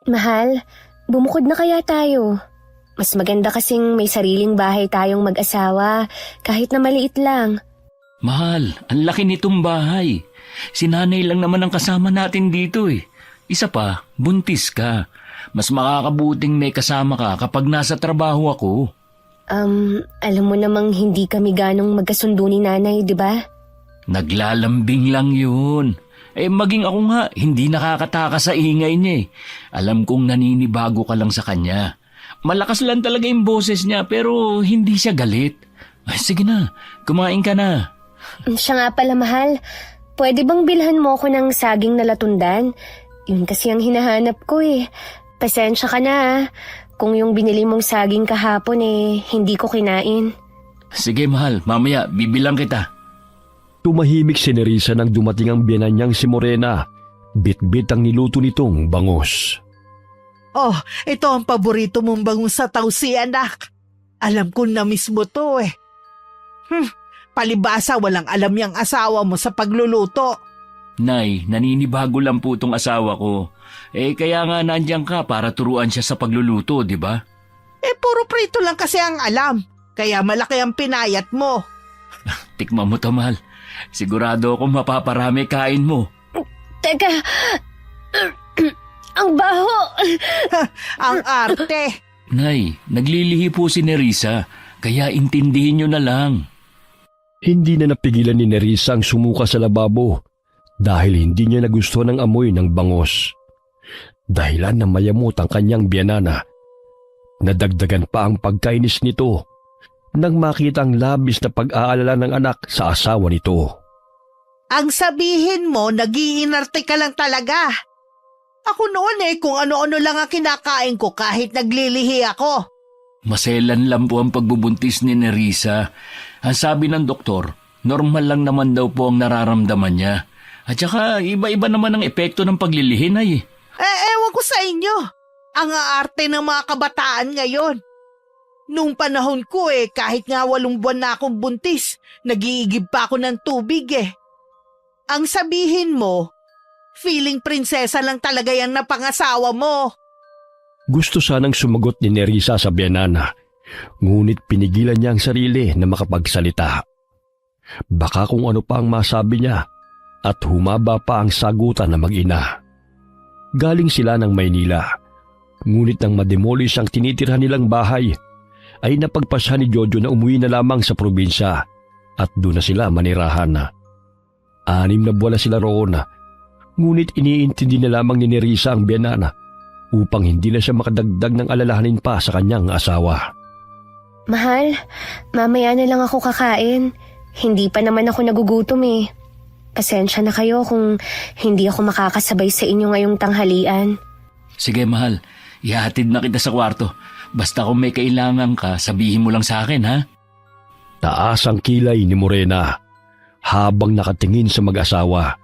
Mahal, bumukod na kaya tayo? Mas maganda kasing may sariling bahay tayong mag-asawa, kahit na maliit lang. Mahal, ang laki nitong bahay. Si nanay lang naman ang kasama natin dito eh. Isa pa, buntis ka. Mas makakabuting may kasama ka kapag nasa trabaho ako. Alam mo namang hindi kami ganong magkasundo ni nanay, di ba? Naglalambing lang yun. Maging ako nga, hindi nakakataka sa ingay niya eh. Alam kong naninibago ka lang sa kanya. Malakas lang talaga yung boses niya pero hindi siya galit. Sige na, kumain ka na. Siya nga pala, mahal. Pwede bang bilhan mo ako ng saging na latundan? Yun kasi ang hinahanap ko eh. Pasensya ka na ah. Kung yung binili mong saging kahapon hindi ko kinain. Sige mahal, mamaya bibilang kita. Tumahimik si Nerissa nang dumating ang biyenan niyang si Morena. Bit-bit ang niluto nitong bangus. Oh, ito ang paborito mong bangus sa tausi, anak. Alam ko na mismo to eh. Palibasa walang alam yung asawa mo sa pagluluto. Nay, naninibago lang po tong asawa ko. Kaya nga nandiyan ka para turuan siya sa pagluluto, di ba? Puro prito lang kasi ang alam. Kaya malaki ang pinayat mo. Tikman mo to, mahal. Sigurado akong mapaparami kain mo. Teka, ang baho! Ang arte. Nay, naglilihi po si Nerissa, kaya intindihin niyo na lang. Hindi na napigilan ni Nerissa ang sumuka sa lababo dahil hindi niya nagustuhan ang amoy ng bangos. Dahilan na mayamot ang kanyang biyanana. Nadagdagan pa ang pagkainis nito nang makita ang labis na pag-aalala ng anak sa asawa nito. Ang sabihin mo, nag-iinarte ka lang talaga. Ako noon kung ano-ano lang ang kinakain ko kahit naglilihi ako. Maselan lang po ang pagbubuntis ni Nerissa. Ang sabi ng doktor, normal lang naman daw po ang nararamdaman niya. At saka iba-iba naman ang epekto ng paglilihi, Nay. Ewan ko sa inyo. Ang aarte ng mga kabataan ngayon. Nung panahon ko kahit nga 8 buwan na akong buntis, nag-iigib pa ako ng tubig Ang sabihin mo, feeling prinsesa lang talaga yung napangasawa mo. Gusto sanang sumagot ni Nerissa sa biyanana, ngunit pinigilan niya ang sarili na makapagsalita. Baka kung ano pa ang masabi niya at humaba pa ang sagutan na mag-ina. Galing sila ng Maynila, ngunit nang mademolish ang tinitirhan nilang bahay, ay napagpasya ni Jojo na umuwi na lamang sa probinsya at doon na sila manirahan. 6 na buwan na sila roon, ngunit iniintindi na lamang ni Nerissa ang biyanana upang hindi na siya makadagdag ng alalahanin pa sa kanyang asawa. Mahal, mamaya na lang ako kakain. Hindi pa naman ako nagugutom Pasensya na kayo kung hindi ako makakasabay sa inyo ngayong tanghalian. Sige mahal, ihatid na kita sa kwarto. Basta kung may kailangan ka, sabihin mo lang sa akin, ha? Taas ang kilay ni Morena habang nakatingin sa mag-asawa.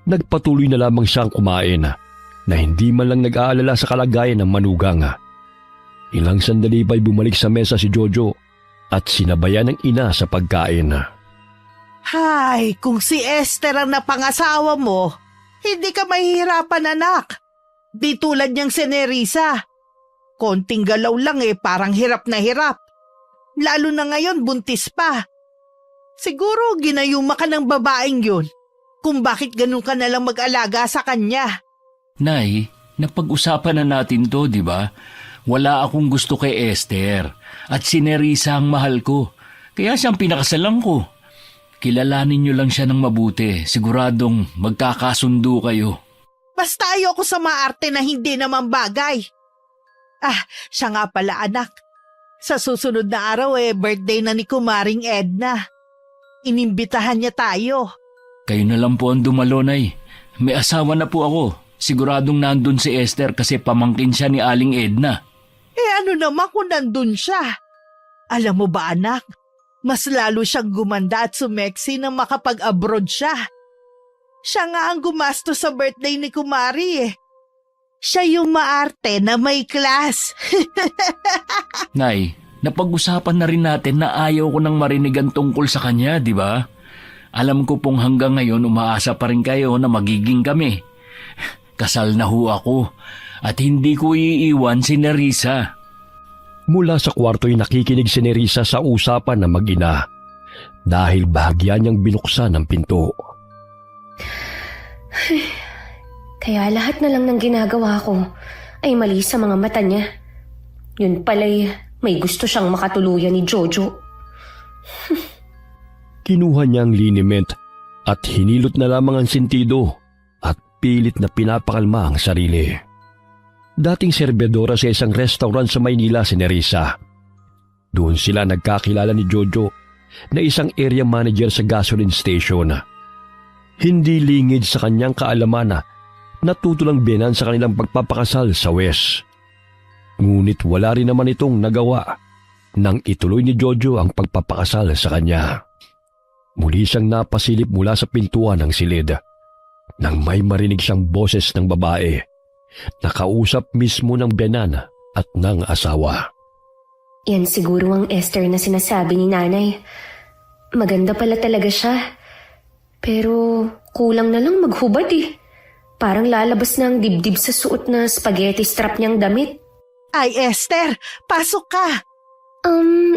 Nagpatuloy na lamang siyang kumain na hindi man lang nag-aalala sa kalagayan ng manugang. Ilang sandali pa'y bumalik sa mesa si Jojo at sinabayan ng ina sa pagkain. Hay, kung si Esther ang napangasawa mo, hindi ka mahihirapan, anak. Di tulad niyang si Nerissa. Konting galaw lang parang hirap na hirap. Lalo na ngayon buntis pa. Siguro ginayuma ka ng babaeng yun kung bakit ganun ka nalang mag-alaga sa kanya. Nay, napag-usapan na natin to, di ba? Wala akong gusto kay Esther at si Nerissa ang mahal ko. Kaya siyang pinakasalan ko. Kilalanin niyo lang siya ng mabuti. Siguradong magkakasundo kayo. Basta ayoko sa maarte na hindi naman bagay. Siya nga pala, anak. Sa susunod na araw birthday na ni Kumaring Edna. Inimbitahan niya tayo. Kayo na lang po ang dumalo, Nay. May asawa na po ako. Siguradong nandun si Esther kasi pamangkin siya ni Aling Edna. Ano naman kung nandun siya? Alam mo ba, anak? Mas lalo siyang gumanda at sumeksi nang makapag-abroad siya. Siya nga ang gumasto sa birthday ni Kumari Siya yung maarte na may class. Nay, napag-usapan na rin natin na ayaw ko nang marinigan tungkol sa kanya, di ba? Alam ko pong hanggang ngayon umaasa pa rin kayo na magiging kami. Kasal na ho ako at hindi ko iiwan si Nerissa. Mula sa kwarto'y nakikinig si Nerissa sa usapan ng mag-ina dahil bahagya niyang binuksan ang pinto. Kaya lahat na lang ng ginagawa ko ay mali sa mga mata niya. Yun pala'y may gusto siyang makatuluyan ni Jojo. Kinuha niya ang liniment at hinilot na lamang ang sentido at pilit na pinapakalma ang sarili. Dating serbedora sa isang restaurant sa Maynila si Nerissa. Doon sila nagkakilala ni Jojo na isang area manager sa gasoline station. Hindi lingid sa kanyang kaalaman na natutulang biyenan sa kanilang pagpapakasal sa West. Ngunit wala rin naman itong nagawa nang ituloy ni Jojo ang pagpapakasal sa kanya. Muli siyang napasilip mula sa pintuan ng silid nang may marinig siyang boses ng babae. Nakausap mismo ng biyenan at ng asawa. Yan siguro ang Esther na sinasabi ni nanay. Maganda pala talaga siya. Pero kulang na lang maghubad eh. Parang lalabas na ang dibdib sa suot na spaghetti strap niyang damit. Ay, Esther, pasok ka.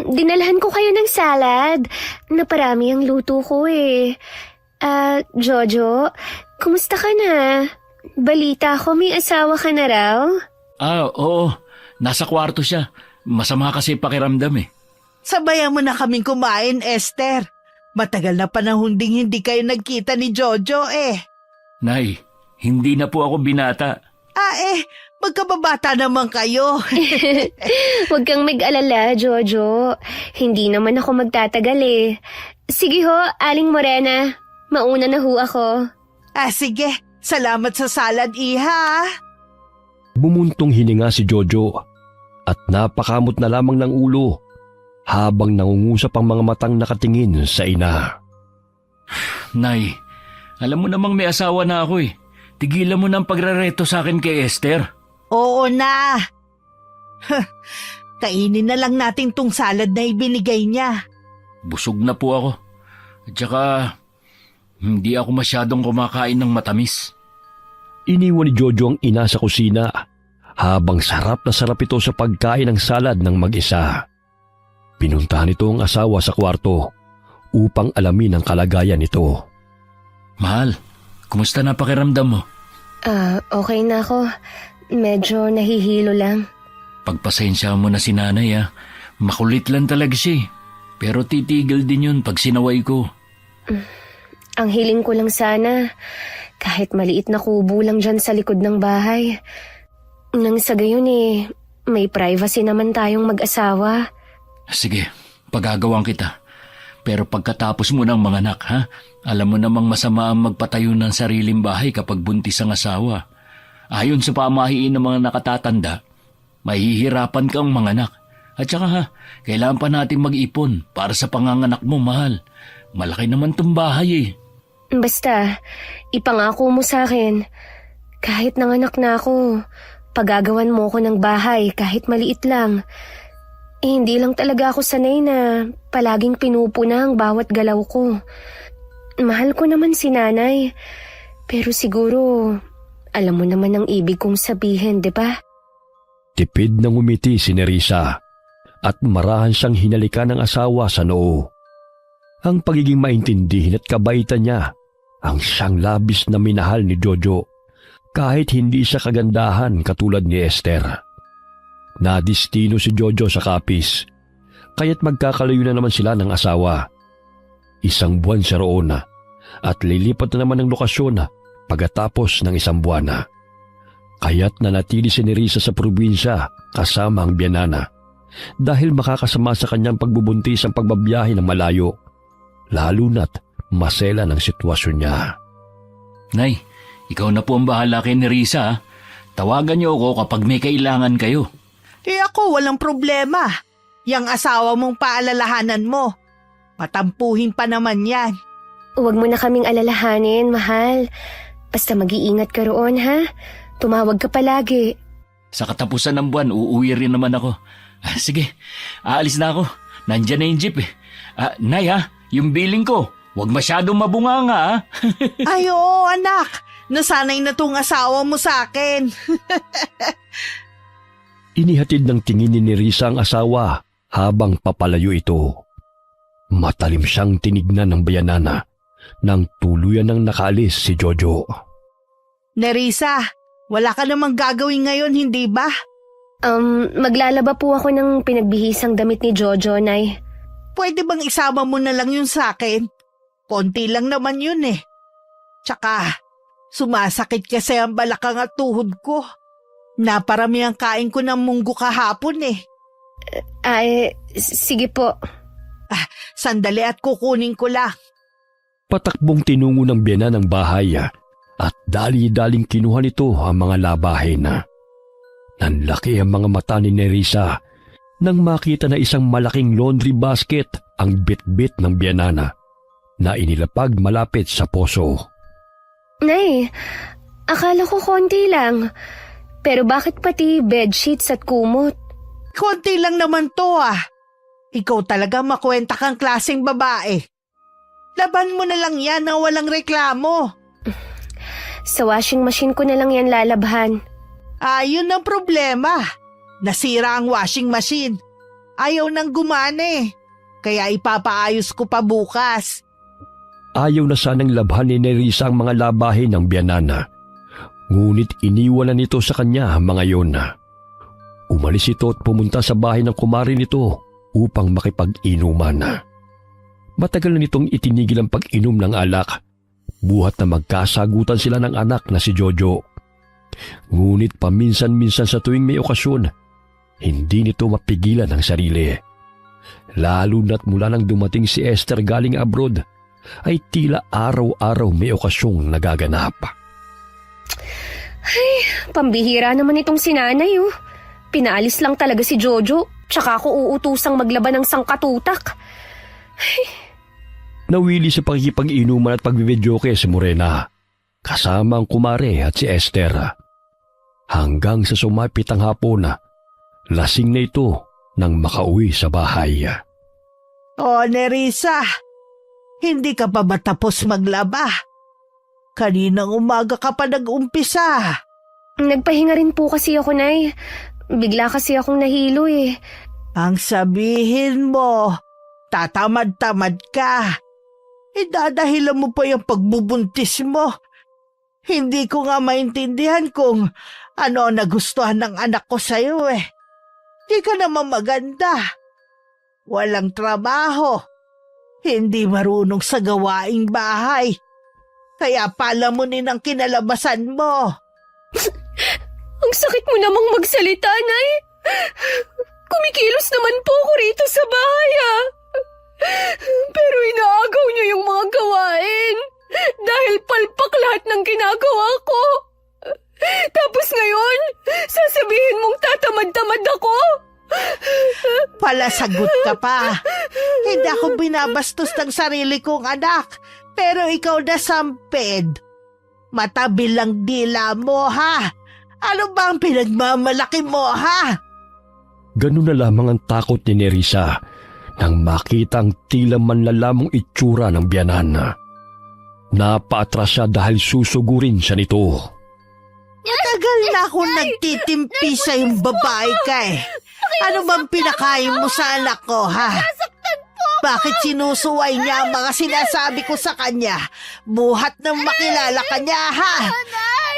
Dinalhan ko kayo ng salad. Naparami ang luto ko eh. Jojo, kumusta ka na? Balita ko may asawa ka na raw? Oo. Nasa kwarto siya. Masama kasi pakiramdam eh. Sabayan mo na kaming kumain, Esther. Matagal na panahon ding hindi kayo nagkita ni Jojo eh. Nay, hindi na po ako binata. Magkababata naman kayo. Huwag kang mag-alala, Jojo. Hindi naman ako magtatagal eh. Sige ho, Aling Morena. Mauna na ho ako. Sige. Salamat sa salad, iha. Bumuntong hininga si Jojo at napakamot na lamang ng ulo habang nangungusap ang mga matang nakatingin sa ina. Nay, alam mo namang may asawa na ako eh. Tigilan mo na ang pagrareto sa akin kay Esther. Oo na. Kainin na lang natin tong salad na ibinigay niya. Busog na po ako. At saka, hindi ako masyadong kumakain ng matamis. Iniwan ni Jojo ang ina sa kusina habang sarap na sarap ito sa pagkain ng salad ng mag-isa. Pinuntahan nito ang asawa sa kwarto upang alamin ang kalagayan nito. Mahal, kumusta na pakiramdam mo? Okay na ako. Medyo nahihilo lang. Pagpasensya mo na si nanay ah. Makulit lang talaga siya eh. Pero titigil din yun pag sinaway ko. Ang hiling ko lang sana, kahit maliit na kubo lang dyan sa likod ng bahay. Nang sa gayon eh, may privacy naman tayong mag-asawa. Sige, pagagawan kita. Pero pagkatapos mo ng mga anak ha, alam mo namang masama ang magpatayo ng sariling bahay kapag buntis ang asawa. Ayon sa pamahiin ng mga nakatatanda, mahihirapan kang manganak. At saka ha, kailangan pa natin mag-ipon para sa panganganak mo, mahal. Malaki naman tong bahay eh. Basta, ipangako mo sa akin, kahit nanganak na ako, pagagawan mo ko ng bahay kahit maliit lang. Hindi lang talaga ako sanay na palaging pinupuna ang bawat galaw ko. Mahal ko naman si nanay, pero siguro alam mo naman ang ibig kong sabihin, di ba? Tipid na ngumiti si Nerissa at marahan siyang hinalikan ng asawa sa noo. Ang pagiging maintindihin at kabaitan niya ang siyang labis na minahal ni Jojo kahit hindi siya kagandahan katulad ni Esther. Nadistino si Jojo sa Capiz, kaya't magkakalayo na naman sila ng asawa. Isang buwan siya roon at lilipat na naman ng lokasyon pagkatapos ng isang buwan. Kaya't nanatili si Nerissa sa probinsya kasama ang biyanana dahil makakasama sa kanyang pagbubuntis ang pagbabiyahe ng malayo, lalo na't masela ng sitwasyon niya. Nay, ikaw na po ang bahala kay Nerissa ha. Tawagan niyo ako kapag may kailangan kayo. Ako walang problema. Yang asawa mong paalalahanan mo. Matampuhin pa naman yan. Huwag mo na kaming alalahanin, mahal. Basta mag-iingat ka roon, ha? Tumawag ka palagi. Sa katapusan ng buwan, uuwi rin naman ako. Sige, aalis na ako. Nandyan na yung jeep eh. Nay ha, yung billing ko, huwag masyadong mabunganga ha. Ay oo anak, Nasanay na tong asawa mo sa akin. Inihatid ng tingin ni Nerissa ang asawa habang papalayo ito. Matalim siyang tinignan ng bayanana nang tuluyan ng nakaalis si Jojo. Nerissa, wala ka namang gagawin ngayon, hindi ba? Maglalaba po ako ng pinagbihisang damit ni Jojo, Nay. Pwede bang isama mo na lang yun sa akin? Konti lang naman yun eh. Tsaka, sumasakit kasi ang balakang at tuhod ko. Naparami ang kain ko ng munggo kahapon eh. Ay, sige po. Sandali at kukunin ko lang. Patakbong tinungo ng biyanan ng bahay at dali-daling kinuha nito ang mga labahin. Nanlaki ang mga mata ni Nerissa nang makita na isang malaking laundry basket ang bit-bit ng biyanana na inilapag malapit sa poso. Nay, akala ko konti lang. Pero bakit pati bedsheets at kumot? Konti lang naman to ah. Ikaw talaga makwenta kang klaseng babae. Laban mo na lang yan na walang reklamo. Sa washing machine ko na lang yan lalabhan. Yun ang problema. Nasira ang washing machine. Ayaw nang gumana eh. Kaya ipapaayos ko pa bukas. Ayaw na sanang labhan ni Nerissa ang mga labahin ng biyanana. Ngunit iniwan na nito sa kanya ang mga yon. Umalis ito at pumunta sa bahay ng kumari nito upang makipag-inuman. Matagal na nitong itinigil ang pag-inom ng alak, buhat na magkasagutan sila ng anak na si Jojo. Ngunit paminsan-minsan sa tuwing may okasyon, hindi nito mapigilan ang sarili. Lalo na't mula nang dumating si Esther galing abroad, ay tila araw-araw may okasyong nagaganap. Ay, pambihira naman itong sinanay oh. Pinaalis lang talaga si Jojo, tsaka ako uutusang maglaban ng sangkatutak. Nawili sa pakikipag-inuman at pagbibidyoke si Morena, kasama ang kumare at si Esther. Hanggang sa sumapit ang hapon, lasing na ito nang makauwi sa bahay. Nerissa, hindi ka pa ba tapos maglaba? Kaninang umaga ka pa nag-umpisa. Nagpahinga rin po kasi ako, Nay. Bigla kasi akong nahilo eh. Ang sabihin mo, tatamad-tamad ka. Idadahilan mo pa yung pagbubuntis mo. Hindi ko nga maintindihan kung ano ang nagustuhan ng anak ko sa'yo eh. Di ka naman maganda. Walang trabaho. Hindi marunong sa gawaing bahay. Kaya palamunin ang kinalabasan mo. Ang sakit mo namang magsalita, Nay. Kumikilos naman po ako rito sa bahay, ah. Pero inaagaw niyo yung mga gawain. Dahil palpak lahat ng ginagawa ko. Tapos ngayon, sasabihin mong tatamad-tamad ako? Palasagot ka pa. Hindi ako binabastos ng sarili kong anak. Pero ikaw na samped. Matabi lang dila mo, ha? Ano ba ang pinagmamalaki mo, ha? Ganun na lamang ang takot ni Nerissa nang makita ang tila manlalamong itsura ng biyanan. Napaatras siya dahil susugurin siya nito. Matagal na ako nagtitimpi sa yung babae ka eh. Ano bang pinakain mo sa anak ko, ha? Bakit sinusuway niya ang mga sinasabi ko sa kanya? Buhat nang makilala ka niya, ha?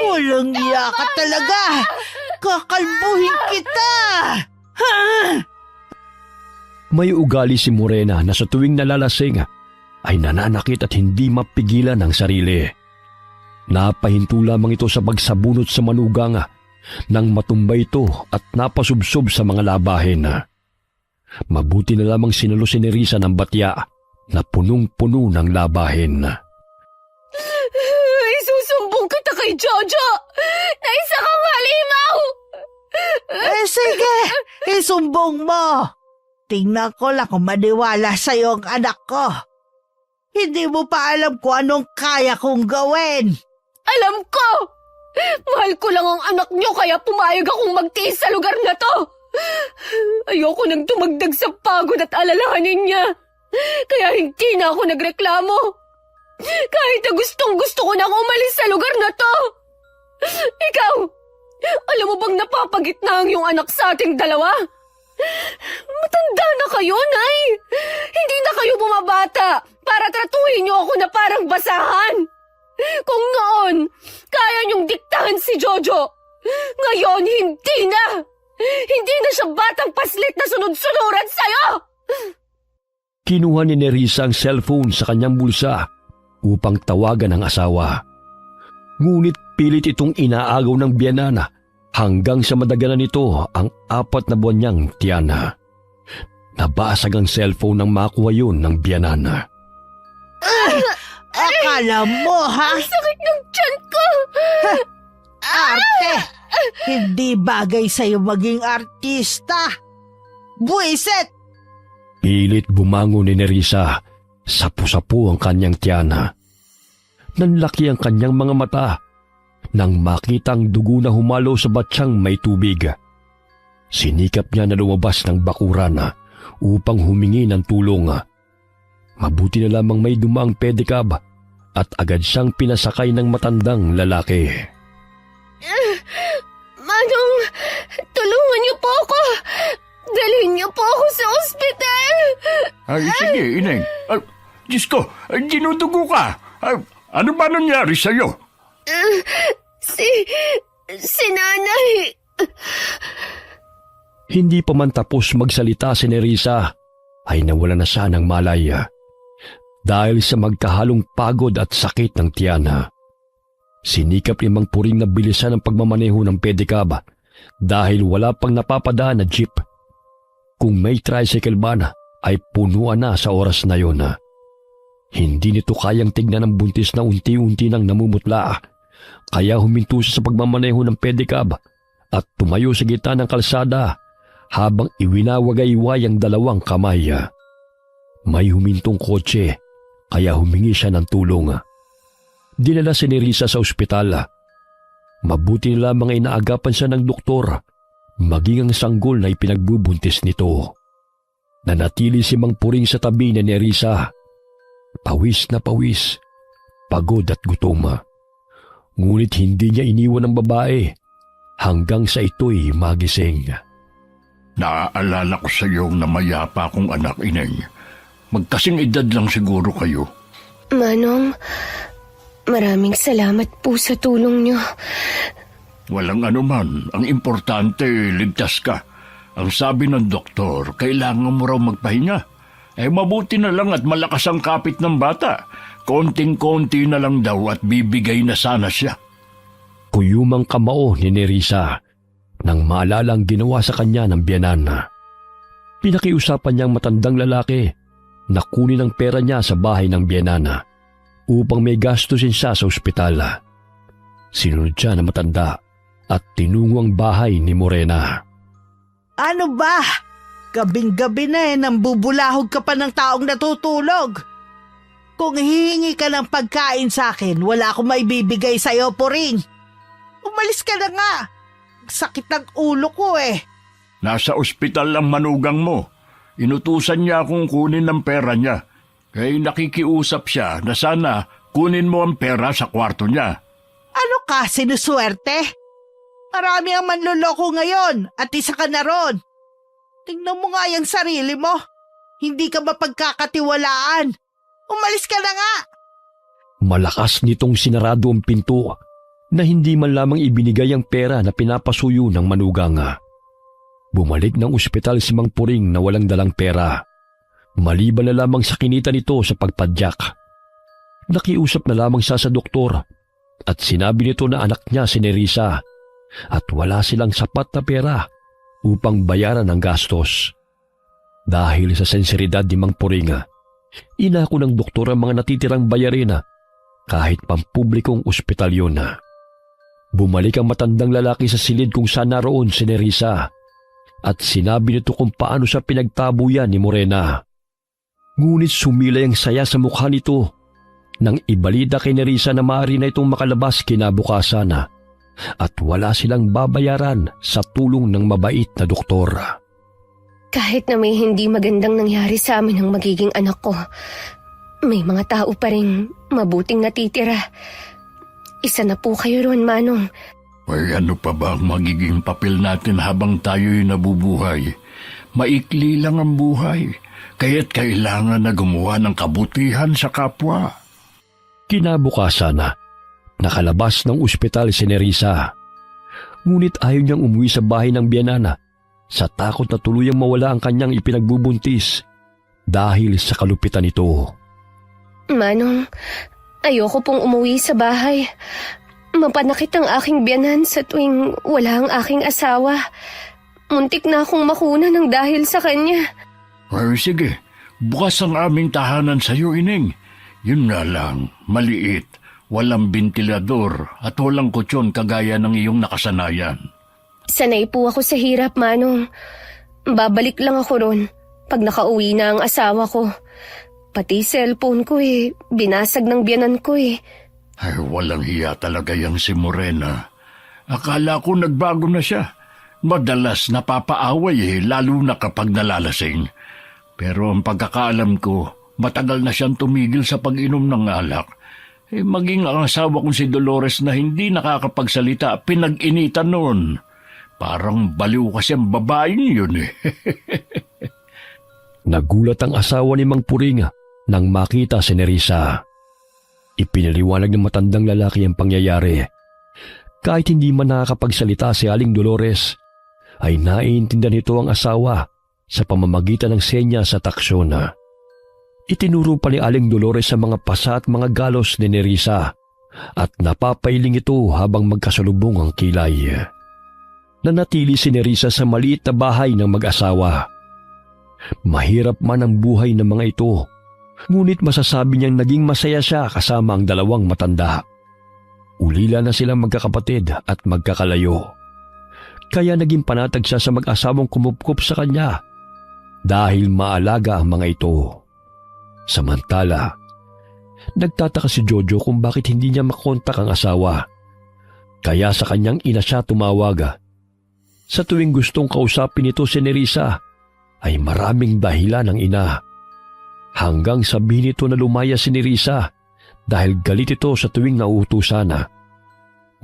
Walang iya ka talaga. Kakalbuhin kita. Ha? May ugali si Morena na sa tuwing nalalasing ay nananakit at hindi mapigilan ang sarili. Napahinto lamang ito sa pagsabunot sa manugang nang matumbay ito at napasubsob sa mga labahin. Mabuti na lamang sinalo si Nerissa ng batya na punong-puno ng labahin. Isusumbong kita kay Jojo na isa kang halimaw! Sige, isumbong mo. Tingnan ko lang kung maniwala sa'yo ang anak ko. Hindi mo pa alam kung anong kaya kong gawin. Alam ko! Mahal ko lang ang anak niyo kaya pumayag akong magtiis sa lugar na to. Ayoko nang tumagdag sa pagod at alalahanin niya. Kaya hindi na ako nagreklamo. Kahit na gustong-gusto ko nang umalis sa lugar na to. Ikaw, alam mo bang napapagitna ang iyong anak sa ating dalawa? Matanda na kayo, Nay. Hindi na kayo bumabata para tratuhin niyo ako na parang basahan. Kung noon, kaya niyong diktahan si Jojo. Ngayon, hindi na. Hindi na siya batang paslit na sunod-sunuran sa'yo. Kinuha ni Nerissa ang cellphone sa kanyang bulsa upang tawagan ang asawa. Ngunit pilit itong inaagaw ng biyanana hanggang sa madagalan nito ang 4 na buwan niyang tiyana. Nabasag ang cellphone nang makuha yun ng biyanana. Akala mo, ha? Sakit ng tiyan ko. Arte! Hindi bagay sa'yo maging artista. Buisit! Pilit bumangon ni Nerissa. Sapu-sapu ang kanyang tiyana. Nanlaki ang kanyang mga mata nang makitang dugo na humalo sa batsyang may tubig. Sinikap niya na lumabas ng bakuran upang humingi ng tulong. Mabuti na lamang may dumaang pedicab at agad siyang pinasakay ng matandang lalaki. Manong, tulungan niyo po ako. Dalhin niyo po ako sa ospital. Ay, sige, Ineng. Diyos ko, dinudugo ka. Ano ba nangyari sa'yo? Si nanay. Hindi pa man tapos magsalita si Nerissa ay nawala na siya ng malay dahil sa magkahalong pagod at sakit ng tiyana. Sinikap ni Mang Puring na bilisan ang pagmamaneho ng pedicab dahil wala pang napapadaan na jeep. Kung may tricycle man ay punuan na sa oras na yun. Hindi nito kayang tignan ang buntis na unti-unti nang namumutla. Kaya huminto siya sa pagmamaneho ng pedicab at tumayo sa gitna ng kalsada habang iwinawagayway ang 2 kamay. May humintong kotse kaya humingi siya ng tulong. Dinala si Nerissa sa ospital. Mabuti na lamang ay naagapan siya ng doktor, maging ang sanggol na ipinagbubuntis nito. Nanatili si Mang Puring sa tabi ni Nerissa. Pawis na pawis, pagod at gutom. Ngunit hindi niya iniwan ang babae hanggang sa ito'y magising. Naaalala ko sa iyong namayapa kong anak, Ineng. Magkasing edad lang siguro kayo. Manong, maraming salamat po sa tulong niyo. Walang anuman. Ang importante, ligtas ka. Ang sabi ng doktor, kailangan mo raw magpahinga. Mabuti na lang at malakas ang kapit ng bata. Konting-konti na lang daw at bibigay na sana siya. Kuyumang kamao ni Nerissa nang maalala ang ginawa sa kanya ng biyanana. Pinakiusapan niyang matandang lalaki na kunin ang pera niya sa bahay ng biyanana upang may gastusin siya sa ospital. Sinunod siya na matanda at tinungo ang bahay ni Morena. Ano ba? Gabing-gabi na nang bubulahog ka pa ng taong natutulog. Kung hihingi ka ng pagkain sa akin, wala akong maibibigay sa'yo, Puring. Umalis ka na nga. Sakit ng ulo ko Nasa ospital ang manugang mo. Inutusan niya akong kunin ang pera niya. Kaya nakikiusap siya na sana kunin mo ang pera sa kwarto niya. Ano ka, sinuswerte? Marami ang manloloko ngayon at isa ka na ron. Tingnan mo nga yung sarili mo. Hindi ka mapagkakatiwalaan. Umalis ka na nga. Malakas nitong sinarado ang pinto na hindi man lamang ibinigay ang pera na pinapasuyo ng manugang. Bumalik ng ospital si Mang Puring na walang dalang pera. Maliban na lamang sa kinita nito sa pagpadyak. Nakiusap na lamang siya sa doktor at sinabi nito na anak niya si Nerissa at wala silang sapat na pera upang bayaran ang gastos. Dahil sa sensiridad ni Mang Puring, inako ng doktor ang mga natitirang bayarin kahit pampublikong ospital yun. Bumalik ang matandang lalaki sa silid kung saan naroon si Nerissa at sinabi nito kung paano siya pinagtabuyan ni Morena. Ngunit sumilay ang saya sa mukha nito nang ibalita kay Nerissa na maaari na itong makalabas kinabukasan at wala silang babayaran sa tulong ng mabait na doktor. Kahit na may hindi magandang nangyari sa amin ang magiging anak ko, may mga tao pa rin mabuting natitira. Isa na po kayo ron, Manong. Ay ano pa ba ang magiging papel natin habang tayo'y nabubuhay? Maikli lang ang buhay, kaya't kailangan na gumawa ng kabutihan sa kapwa. Kinabukasan na, nakalabas ng ospital si Nerissa. Ngunit ayaw niyang umuwi sa bahay ng biyanana sa takot na tuluyang mawala ang kanyang ipinagbubuntis dahil sa kalupitan nito. Manong, ayoko pong umuwi sa bahay. Mapanakit ang aking biyanan sa tuwing wala ang aking asawa. Muntik na akong makuna ng dahil sa kanya. Ay sige, bukas ang aming tahanan sa iyo, Ining. Yun nga lang, maliit, walang bentilador at walang kutsyon kagaya ng iyong nakasanayan. Sanay po ako sa hirap, Manong. Babalik lang ako ron pag nakauwi na ang asawa ko. Pati cellphone ko binasag ng biyanan ko Ay, walang hiya talaga yang si Morena. Akala ko nagbago na siya. Madalas napapaaway lalo na kapag nalalasing. Pero ang pagkakaalam ko, matagal na siyang tumigil sa pag-inom ng alak. Maging ang asawa kong si Dolores na hindi nakakapagsalita, pinag-initan noon. Parang baliw kasi ang babaeng yun Nagulat ang asawa ni Mang Puring nang makita si Nerissa. Ipinaliwanag ng matandang lalaki ang pangyayari. Kahit hindi man nakakapagsalita si Aling Dolores, ay naiintindihan nito ang asawa sa pamamagitan ng senya sa taksyon. Itinuro pa ni Aling Dolores sa mga pasa at mga galos ni Nerissa at napapailing ito habang magkasalubong ang kilay. Nanatili si Nerissa sa maliit na bahay ng mag-asawa. Mahirap man ang buhay ng mga ito, ngunit masasabi niyang naging masaya siya kasama ang dalawang matanda. Ulila na silang magkakapatid at magkakalayo. Kaya naging panatag siya sa mag-asawang kumupkup sa kanya dahil maalaga ang mga ito. Samantala, nagtataka si Jojo kung bakit hindi niya makontak ang asawa. Kaya sa kanyang ina siya tumawag. Sa tuwing gustong kausapin ito si Nerissa, ay maraming dahilan ng ina. Hanggang sabihin ito na lumaya si Nerissa dahil galit ito sa tuwing nauutusan.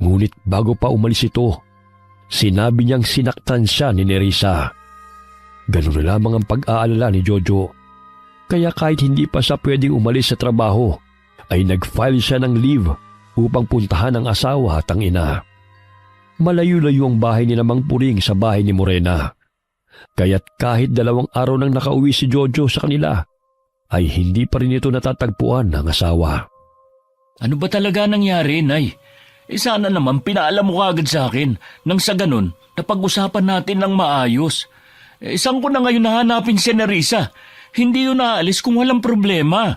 Ngunit bago pa umalis ito, sinabi niyang sinaktan siya ni Nerissa. Ganun na lamang ang pag-aalala ni Jojo. Kaya kahit hindi pa siya pwedeng umalis sa trabaho, ay nag-file siya ng leave upang puntahan ang asawa at ang ina. Malayo-layo ang bahay ni Mang Puring sa bahay ni Morena. Kaya't kahit 2 araw nang nakauwi si Jojo sa kanila, ay hindi pa rin ito natatagpuan ng asawa. Ano ba talaga nangyari, Nay? Sana naman pinaalam mo agad sa akin nang sa ganun napag-usapan natin ng maayos. Saan ko na ngayon nahanapin si Nerissa? Hindi yun naalis kung walang problema.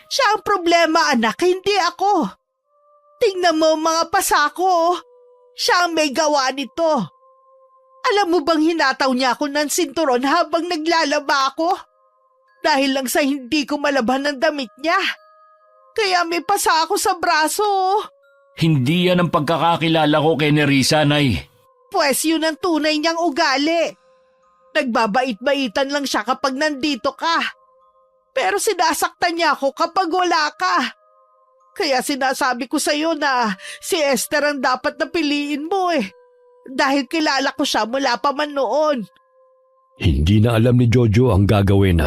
Siya ang problema, anak, hindi ako. Tingnan mo ang mga pasa ko. Siya ang may gawa nito. Alam mo bang hinataw niya ako ng sinturon habang naglalaba ako? Dahil lang sa hindi ko malaban ng damit niya. Kaya may pasa ako sa braso. Hindi yan ang pagkakakilala ko kay Nerissa, Nay. Pwes yun ang tunay niyang ugali. Nagbabait-baitan lang siya kapag nandito ka. Pero sinasaktan niya ako kapag wala ka. Kaya sinasabi ko sa'yo na si Esther ang dapat na piliin mo Dahil kilala ko siya mula pa man noon. Hindi na alam ni Jojo ang gagawin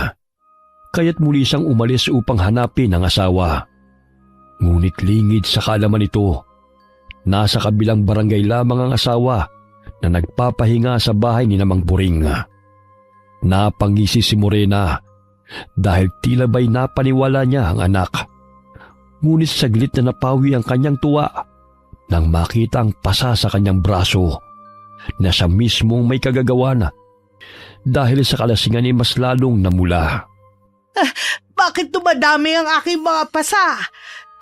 kaya't muli siyang umalis upang hanapin ang asawa. Ngunit lingid sa kaalaman nito, nasa kabilang barangay lamang ang asawa na nagpapahinga sa bahay ni Mang Puring. Napangisi si Morena dahil tila ba'y napaniwala niya ang anak. Ngunit saglit na napawi ang kanyang tuwa nang makita ang pasa sa kanyang braso na siya mismong may kagagawa dahil sa kalasingan ay mas lalong namula. Bakit dumadami ang aking mga pasa?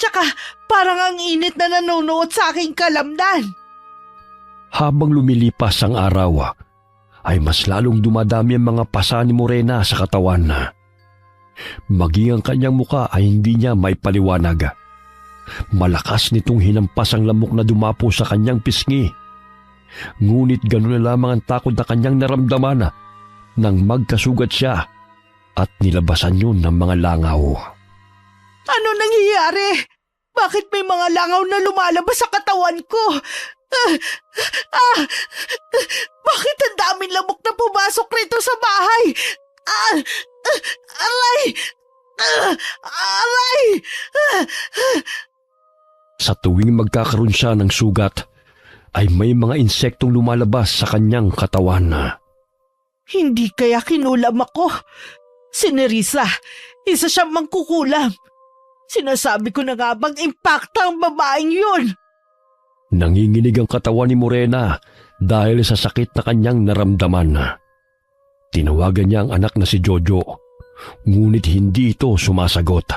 Tsaka parang ang init na nanonood sa aking kalamnan. Habang lumilipas ang araw, ay mas lalong dumadami ang mga pasa ni Morena sa katawan. Maging ang kanyang muka ay hindi niya maipaliwanag. Malakas nitong hinampas ang lamok na dumapo sa kanyang pisngi. Ngunit gano'n na lamang ang takot na kanyang naramdaman nang magkasugat siya at nilabasan yun ng mga langaw. Ano nangyayari? Bakit may mga langaw na lumalabas sa katawan ko? Bakit ang daming lamok na pumasok rito sa bahay? Aray! Aray! Sa tuwing magkakaroon siya ng sugat, ay may mga insektong lumalabas sa kanyang katawan. Hindi kaya kinulam ako. Si Nerissa, isa siyang mangkukulam. Sinasabi ko na nga bang impacta ang babaeng yun. Nanginginig ang katawan ni Morena dahil sa sakit na kanyang naramdaman. Tinawagan niya ang anak na si Jojo, ngunit hindi ito sumasagot.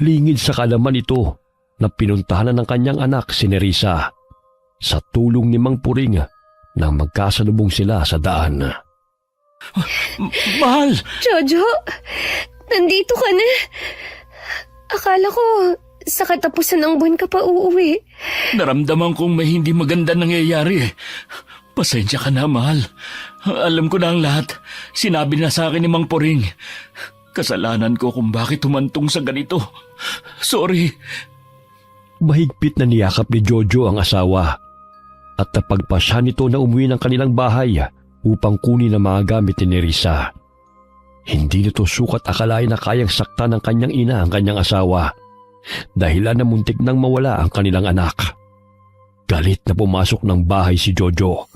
Lingid sa kalaman ito na pinuntahan ng kanyang anak si Nerissa sa tulong ni Mang Puring nang magkasalubong sila sa daan. Mahal! Jojo, nandito ka na. Akala ko sa katapusan ng buwan ka pa uuwi. Naramdaman kong may hindi maganda nangyayari. Pasensya ka na, mahal. Alam ko na ang lahat. Sinabi na sa akin ni Mang Puring. Kasalanan ko kung bakit humantong sa ganito. Sorry. Mahigpit na niyakap ni Jojo ang asawa at napagpasya nito na umuwi ng kanilang bahay upang kunin ang mga gamit ni Nerissa. Hindi nito sukat akalain na kayang saktan ng kanyang ina ang kanyang asawa, dahilan na muntik nang mawala ang kanilang anak. Galit na pumasok ng bahay si Jojo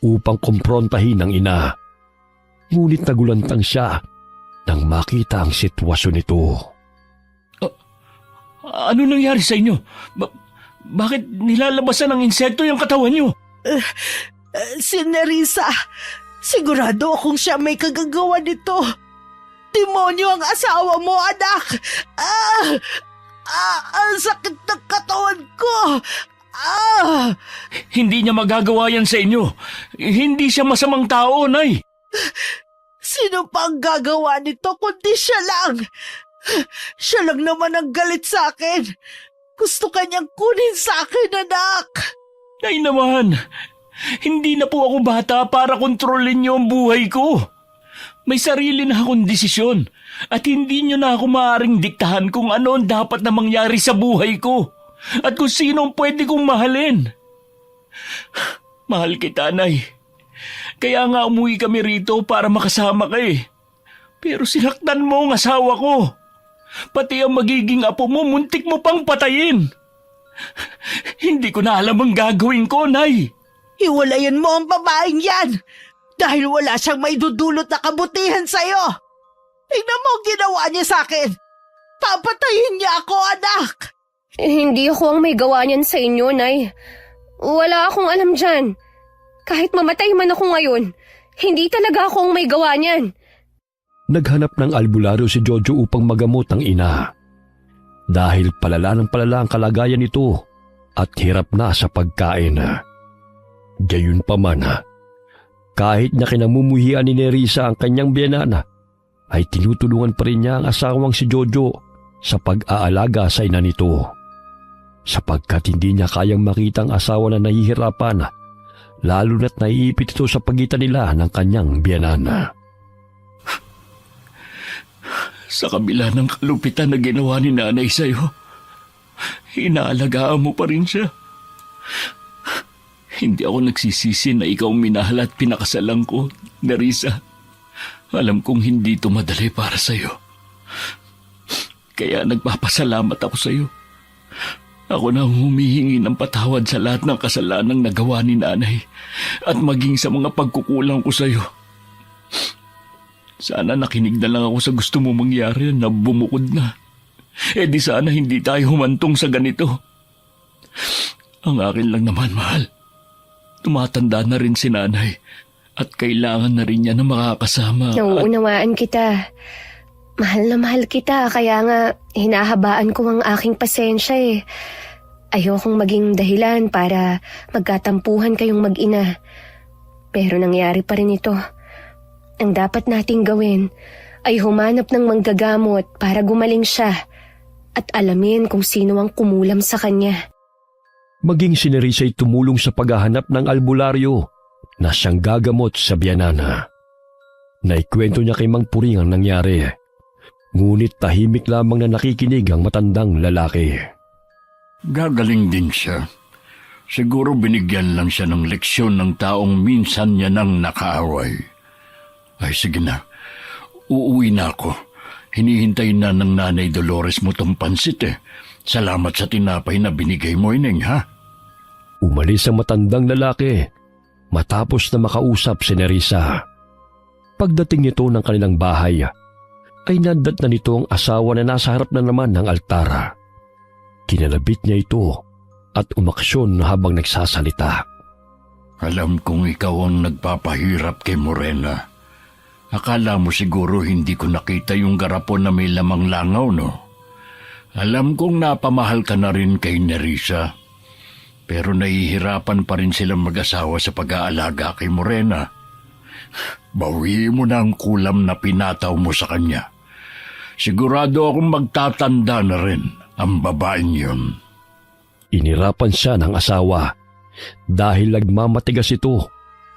upang kumprontahin ang ina. Ngunit nagulantang siya nang makita ang sitwasyon nito. Ano nangyari sa inyo? Bakit nilalabasan ng insekto yung katawan nyo? Si Nerissa, sigurado akong siya may kagagawa nito. Demonyo ang asawa mo, anak! Ang sakit ng katawan ko! Hindi niya magagawa yan sa inyo. Hindi siya masamang tao, Nay. Sino pa ang gagawa nito kundi siya lang? Siya lang naman ang galit sa akin. Gusto kanyang kunin sa akin, anak. Nay naman, hindi na po ako bata para kontrolin niyo ang buhay ko. May sarili na akong desisyon at hindi niyo na ako maaaring diktahan kung ano ang dapat na mangyari sa buhay ko at kung sino ang pwede kong mahalin. Mahal kita, Nay. Kaya nga umuwi kami rito para makasama ka eh. Pero sinaktan mo ang asawa ko. Pati ang magiging apo mo, muntik mo pang patayin. Hindi ko na alam ang gagawin ko, Nay. Hiwalayan mo ang babaeng yan dahil wala siyang maidudulot na kabutihan sa'yo. Tingnan mo ang ginawa niya sa akin. Papatayin niya ako, anak. Hindi ako ang may gawa niyan sa inyo, Nay. Wala akong alam dyan. Kahit mamatay man ako ngayon, hindi talaga ako ang may gawa niyan. Naghanap ng albularyo si Jojo upang magamot ang ina. Dahil palala ng palala ang kalagayan nito at hirap na sa pagkain. Gayunpaman, kahit na kinamumuhian ni Nerissa ang kanyang biyenan, ay tinutulungan pa rin niya ang asawang si Jojo sa pag-aalaga sa ina nito. Sapagkat hindi niya kayang makita ang asawa na nahihirapan, lalo na't naiipit ito sa pagitan nila ng kanyang biyenan. Sa kabila ng kalupitan na ginawa ni nanay sa'yo, inaalagaan mo pa rin siya. Hindi ako nagsisisi na ikaw minahal at pinakasalan ko, Nerissa. Alam kong hindi ito madali para sa'yo. Kaya nagpapasalamat ako sa'yo. Ako na humihingi ng patawad sa lahat ng kasalanang nagawa ni nanay at maging sa mga pagkukulang ko sa'yo. Sana nakinig na lang ako sa gusto mo mangyari na bumukod na. Di sana hindi tayo humantong sa ganito. Ang akin lang naman, mahal. Tumatanda na rin si nanay at kailangan na rin niya na makakasama. Nauunawaan kita. Mahal na mahal kita, kaya nga hinahabaan ko ang aking pasensya eh. Ayokong maging dahilan para magkatampuhan kayong mag-ina. Pero nangyari pa rin ito. Ang dapat nating gawin ay humanap ng manggagamot para gumaling siya at alamin kung sino ang kumulam sa kanya. Maging si Nerissa ay tumulong sa paghahanap ng albularyo na siyang gagamot sa biyanana. Naikwento niya kay Mang Puring ang nangyari. Ngunit tahimik lamang na nakikinig ang matandang lalaki. Gagaling din siya. Siguro binigyan lang siya ng leksyon ng taong minsan niya nang nakaaway. Ay sige na, uuwi na ako. Hinihintay na ng Nanay Dolores mo tong pansit eh. Salamat sa tinapay na binigay mo, Ineng, ha? Umalis ang matandang lalaki matapos na makausap si Nerissa. Pagdating nito ng kanilang bahay, ay nadat na nito ang asawa na nasa harap na naman ng altara. Kinalabit niya ito at umaksyon habang nagsasalita. Alam kong ikaw ang nagpapahirap kay Morena. Akala mo siguro hindi ko nakita yung garapon na may lamang langaw, no? Alam kong napamahal ka na rin kay Nerissa. Pero nahihirapan pa rin silang mag-asawa sa pag-aalaga kay Morena. Bawiin mo na ang kulam na pinataw mo sa kanya. Sigurado akong magtatanda na rin ang babaeng yun. Inirapan siya ng asawa dahil nagmamatigas ito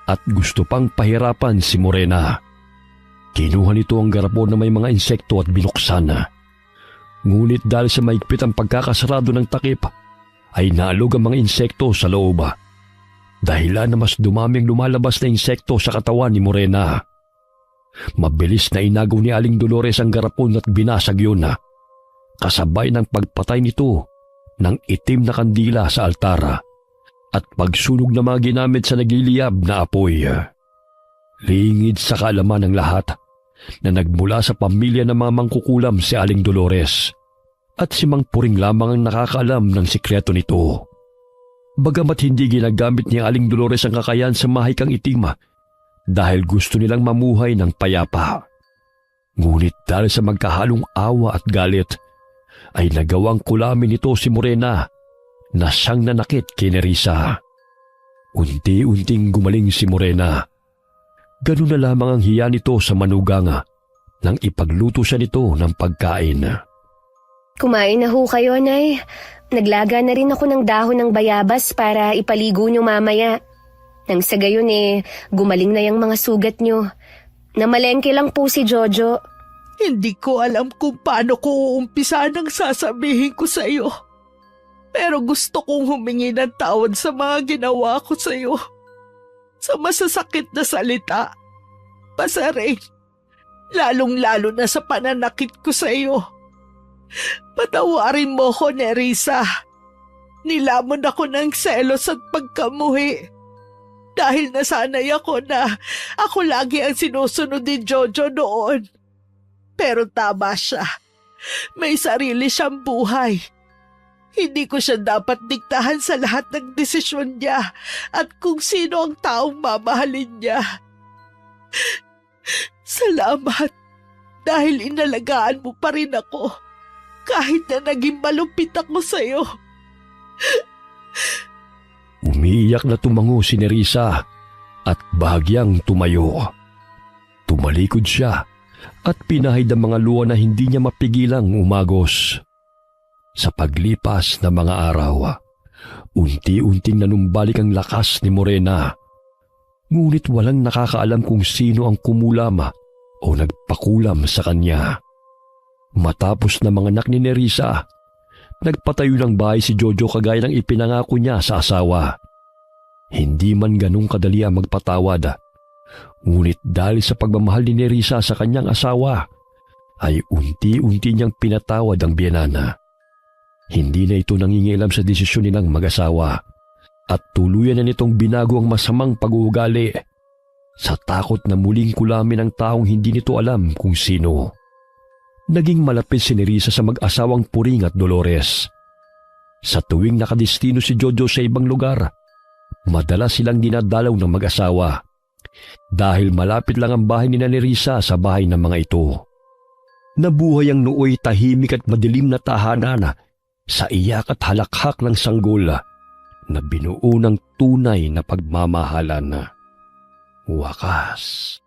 at gusto pang pahirapan si Morena. Kinuha nito ang garapon na may mga insekto at binuksan. Ngunit dahil sa maigpit ang pagkakasarado ng takip, ay naalog ang mga insekto sa loob. Dahilan na mas dumaming lumalabas na insekto sa katawan ni Morena. Mabilis na inagaw ni Aling Dolores ang garapon at binasag yun. Kasabay ng pagpatay nito ng itim na kandila sa altara at pagsunog na mga ginamit sa nagliliyab na apoy. Lingid sa kaalaman ng lahat na nagmula sa pamilya ng mga mangkukulam si Aling Dolores at si Mang Puring lamang ang nakakaalam ng sikreto nito. Bagamat hindi ginagamit ni Aling Dolores ang kakayahan sa mahikang itim dahil gusto nilang mamuhay ng payapa. Ngunit dahil sa magkahalong awa at galit, ay nagawang kulamin nito si Morena na siyang nanakit kay Nerissa. Unti-unting gumaling si Morena. Ganun na lamang ang hiya nito sa manugang nang ipagluto siya nito ng pagkain. Kumain na ho kayo, Nay. Naglaga na rin ako ng dahon ng bayabas para ipaligo nyo mamaya. Nang sa gayon gumaling na yung mga sugat nyo. Namalengke lang po si Jojo. Hindi ko alam kung paano ko uumpisa ng sasabihin ko sa iyo. Pero gusto kong humingi ng tawad sa mga ginawa ko sa iyo. Sa masasakit na salita. Pasaring. Lalong-lalo na sa pananakit ko sa iyo. Patawarin mo ko, Nerissa. Nilamon ako ng selos at pagkamuhi. Dahil nasanay ako na ako lagi ang sinusunod ni Jojo noon. Pero tama siya. May sarili siyang buhay. Hindi ko siya dapat diktahan sa lahat ng desisyon niya at kung sino ang taong mamahalin niya. Salamat dahil inalagaan mo pa rin ako kahit na naging malupit ako sa'yo. Umiiyak na tumango si Nerissa at bahagyang tumayo. Tumalikod siya at pinahid ang mga luha na hindi niya mapigilang umagos. Sa paglipas ng mga araw, unti-unting nanumbalik ang lakas ni Morena. Ngunit walang nakakaalam kung sino ang kumulam o nagpakulam sa kanya. Matapos na mga anak ni Nerissa, nagpatayo ng bahay si Jojo kagaya ng ipinangako niya sa asawa. Hindi man ganun kadali ang magpatawad. Ngunit dahil sa pagmamahal ni Nerissa sa kanyang asawa, ay unti-unti niyang pinatawad ang biyenana. Hindi na ito nangingialam sa desisyon nilang mag-asawa at tuluyan na nitong binago ang masamang pag-uugali sa takot na muling kulamin ang taong hindi nito alam kung sino. Naging malapit si Nerissa sa mag-asawang Puring at Dolores. Sa tuwing nakadestino si Jojo sa ibang lugar, madalas silang dinadalaw ng mag-asawa dahil malapit lang ang bahay ni Nerissa sa bahay ng mga ito. Nabuhay ang nooy tahimik at madilim na tahanan sa iyak at halakhak ng sanggol na binuo ng tunay na pagmamahalan. Wakas.